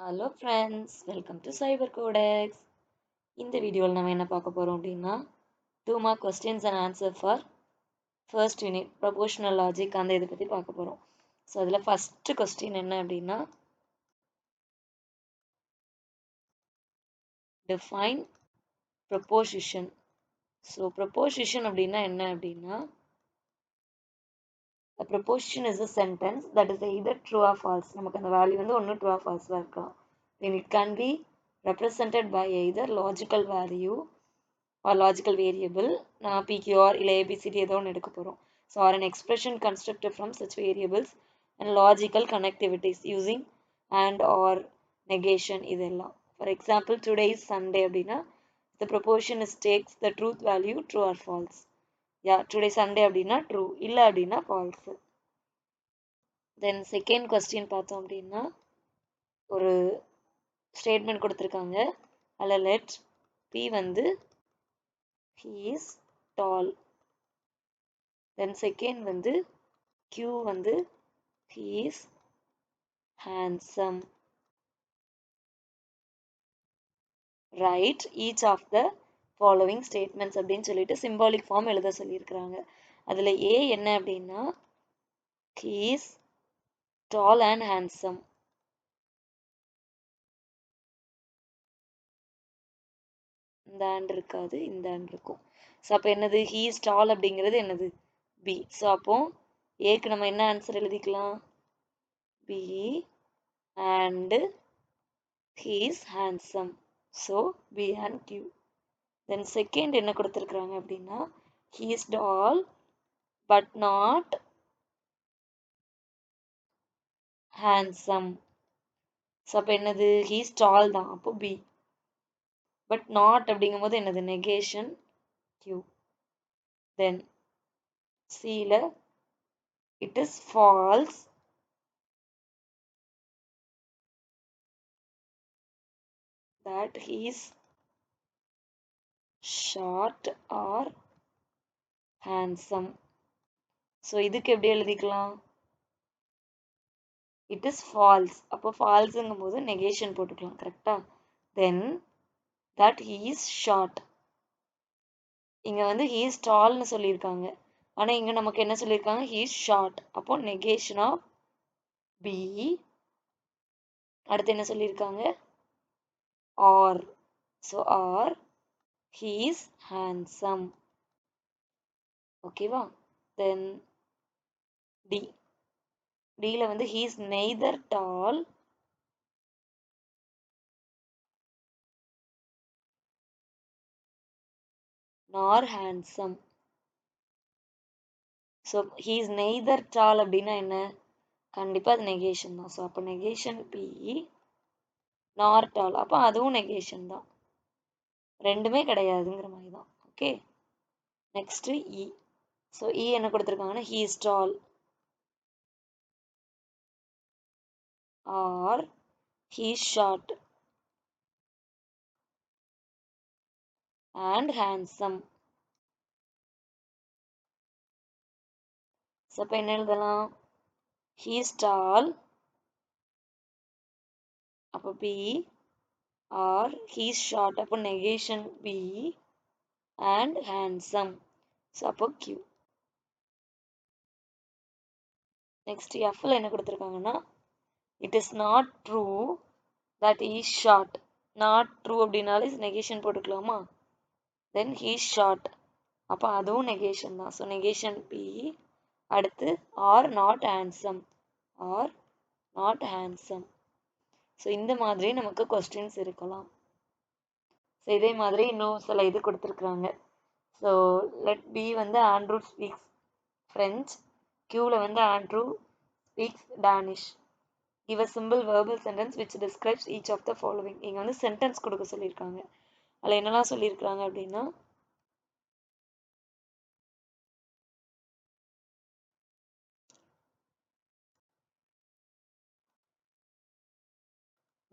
Hello friends, welcome to Cyber Codex. இந்த வீடியோவில் நம்ம என்ன பார்க்க போகிறோம் அப்படின்னா 2 mark questions and answer for first unit propositional logic அந்த இதை பற்றி பார்க்க போகிறோம். ஸோ அதில் ஃபஸ்ட்டு கொஸ்டின் என்ன அப்படின்னா டிஃபைன் ப்ரொபோசிஷன். ஸோ ப்ரொபோசிஷன் அப்படின்னா என்ன அப்படின்னா a proposition is a sentence that is either true or false. நமக்கு அந்த வேல்யூ வந்து ஒன்று ட்ரூ ஆர் ஃபால்ஸாக இருக்கலாம். then it can be represented by either logical value or logical variable. நான் PQR இல்லை ABCD ஏதோ ஒன்று எடுக்க போகிறோம். So R an expression constructed from such variables and logical connectivities using and or negation இதெல்லாம். For example, today is Sunday அப்படின்னா the proposition is takes the truth value true or false. Today Sunday அப்படின்னா true, இல்லை அப்படின்னா falls. Then second question பார்த்தோம் அப்படின்னா ஒரு statement கொடுத்துருக்காங்க. அதில் லெட் பி வந்து he is tall. Then second வந்து Q வந்து he is handsome. Write each of the following statements அப்படின்னு சொல்லிட்டு சிம்பாலிக் ஃபார்ம் எழுத சொல்லியிருக்கிறாங்க. அதில் ஏ என்ன அப்படின்னா he is tall and handsome. இந்த ஆண்ட் இருக்காது, இந்த ஆண்ட் இருக்கும். ஸோ அப்போ என்னது he is tall அப்படிங்கிறது என்னது பி. ஸோ அப்போ ஏக்கு நம்ம என்ன ஆன்சர் எழுதிக்கலாம் P and he is handsome. So P and Q. Then second என்ன கொடுத்துருக்குறாங்க அப்படின்னா he is tall but not handsome. So அப்போ என்னது he is tall தான், அப்போ பி. பட் நாட் அப்படிங்கும் போது என்னது நெகேஷன் Q. தென் சில it is false that he is short or handsome. So இதுக்கு எப்படி எழுதிக்கலாம் it is false. அப்போ ஃபால்ஸுங்கும் போது நெகேஷன் போட்டுக்கலாம், கரெக்டா. தென் that he is short. இங்க வந்து he is tallனு சொல்லியிருக்காங்க, ஆனால் இங்க நமக்கு என்ன சொல்லியிருக்காங்க he is short. அப்போ நெகேஷன் ஆஃப் பி. அடுத்து என்ன சொல்லியிருக்காங்க R. So R he is handsome. ஓகேவா. Then D. டியில் வந்து he is neither tall nor handsome. So he is neither tall அப்படின்னா என்ன, கண்டிப்பாக அது நெகேஷன் தான். ஸோ அப்போ நெகேஷன் பி நார் டால், அப்போ அதுவும் நெகேஷன் தான், ரெண்டுமே கிடையாதுங்கிற மாதிரி தான். ஓகே. நெக்ஸ்ட்டு இ. ஸோ இ என்ன கொடுத்துருக்காங்கன்னா he is tall or he is short and handsome. So அப்போ என்ன எழுதலாம் he is tall அப்போ P or he is short அப்போ negation P and handsome. So அப்போ Q. நெக்ஸ்ட் எஃப்ல என்ன கொடுத்துருக்காங்கன்னா it is not true that he is short. not true அப்படின்னாலே நெகேஷன் போட்டுக்கலாமா. தென் he is short, அப்போ அதுவும் நெகேஷன் தான். So negation P. அடுத்து or not handsome, or not handsome. So இந்த மாதிரி நமக்கு கொஸ்டின்ஸ் இருக்கலாம். ஸோ இதே மாதிரி இன்னும் சில இது கொடுத்துருக்குறாங்க. ஸோ லெட் பி வந்து ஆண்ட்ரூ ஸ்பீக்ஸ் ஃப்ரெஞ்ச், கியூவில் வந்து Andrew speaks Danish. Give a simple verbal sentence which describes each of the following. இங்கே வந்து சென்டென்ஸ் கொடுக்க சொல்லியிருக்காங்க. அதில் என்னெல்லாம் சொல்லியிருக்கிறாங்க அப்படின்னா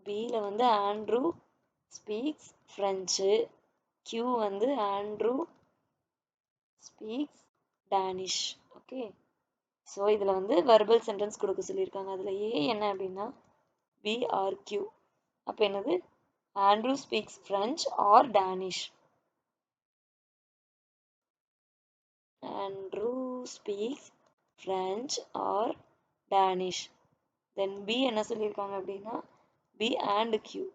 பியில் வந்து ஆண்ட்ரூ ஸ்பீக்ஸ் ஃப்ரெஞ்சு, கியூ வந்து Andrew speaks Danish. Okay. So இதில் வந்து வெர்பல் சென்டென்ஸ் கொடுக்க சொல்லியிருக்காங்க. அதில் ஏ என்ன அப்படின்னா பி ஆர் கியூ. அப்போ என்னது? Andrew speaks French or Danish. Andrew speaks French or Danish. Then P என்ன சொல்லியிருக்காங்க அப்படின்னா பி அண்ட் கியூ.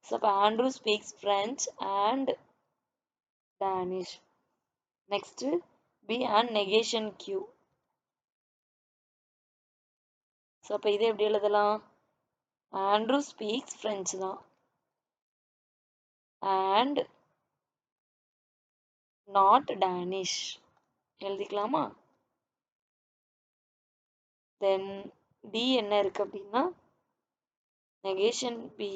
ஸோ அப்போ Andrew speaks French and Danish. Next P and negation Q. So அப்போ இதை எப்படி எழுதலாம்? ஆண்ட்ரூ ஸ்பீக்ஸ் ஃப்ரெஞ்ச் தான் அண்ட் நாட் டேனிஷ் எழுதிக்கலாமா? தென் டி என்ன இருக்கு அப்படின்னா negation P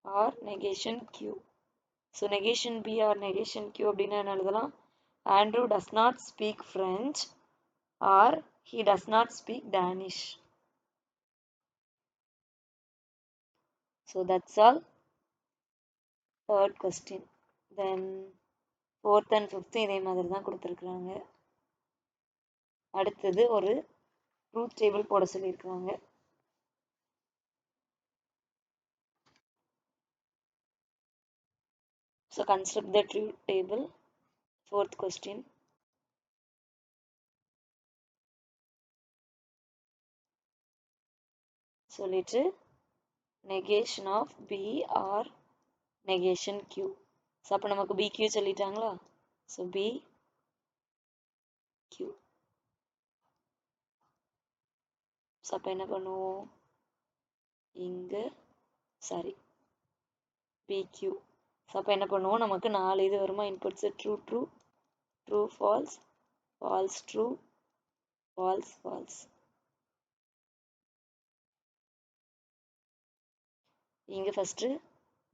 or negation Q. So negation P or negation Q அப்படின்னா என்ன எழுதலாம்? Andrew does not speak French or he does not speak Danish. So that's all third question. Then fourth and fifth இதே மாதிரி தான் கொடுத்துருக்குறாங்க. அடுத்தது ஒரு truth table போட சொல்லியிருக்கிறாங்க. So construct the truth table. Fourth question. சொல்லிட்டு negation of B or negation Q. So அப்போ நமக்கு BQ சொல்லிட்டாங்களா? So BQ. ஸோ அப்போ என்ன பண்ணுவோம்? இங்கே சாரி BQ. ஸோ அப்போ என்ன பண்ணுவோம்? நமக்கு 4 இது வருமா? Inputs true true, true false, false true, false false. இங்கே ஃபஸ்ட்டு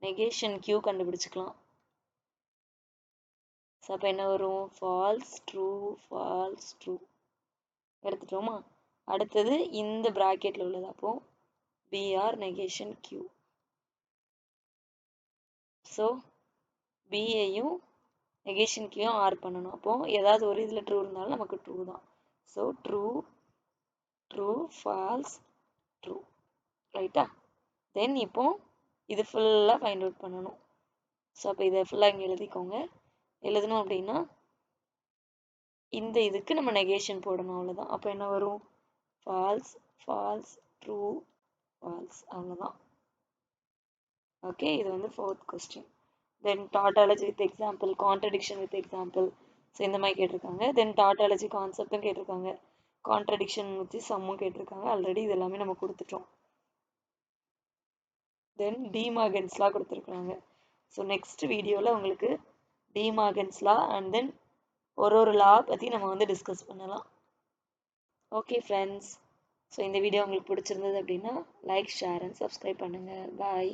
நெகேஷன் Q கண்டுபிடிச்சிக்கலாம். ஸோ அப்போ என்ன வரும்? ஃபால்ஸ் ட்ரூ ஃபால்ஸ் ட்ரூ எடுத்துட்டோமா? அடுத்தது இந்த ப்ராக்கெட்டில் உள்ளது. அப்போ பிஆர் நெகேஷன் கியூ. ஸோ பிஏயும் நெகேஷன் கியூயும் ஆர் பண்ணணும். அப்போ ஏதாவது ஒரு இதில் ட்ரூ இருந்தாலும் நமக்கு ட்ரூ தான். So true true false true. ரைட்டா? தென் இப்போ இது ஃபுல்லாக ஃபைண்ட் அவுட் பண்ணணும். ஸோ அப்போ இதை ஃபுல்லாக இங்கே எழுதிக்கோங்க. எழுதணும் அப்படின்னா இந்த இதுக்கு நம்ம நெகேஷன் போடணும், அவ்வளோதான். அப்போ என்ன வரும்? ஃபால்ஸ் ஃபால்ஸ் ட்ரூ ஃபால்ஸ், அவ்வளோதான். ஓகே, இது வந்து fourth question. Then tautology with example, contradiction with example. So இந்த மாதிரி கேட்டிருக்காங்க. தென் டாட்டாலஜி கான்செப்டும் கேட்டிருக்காங்க, கான்ட்ரடிக்ஷன் வச்சு சம்மும் கேட்டிருக்காங்க. ஆல்ரெடி இது எல்லாமே நம்ம கொடுத்துட்டோம். தென் டிமார்கன்ஸ்லாம் கொடுத்துருக்குறாங்க. ஸோ நெக்ஸ்ட் வீடியோவில் உங்களுக்கு டிமார்கன்ஸ்லா அண்ட் தென் ஒரு லா பற்றி நம்ம வந்து டிஸ்கஸ் பண்ணலாம். ஓகே ஃப்ரெண்ட்ஸ், ஸோ இந்த வீடியோ உங்களுக்கு பிடிச்சிருந்தது அப்படின்னா லைக், ஷேர் அண்ட் சப்ஸ்கிரைப் பண்ணுங்கள். பாய்.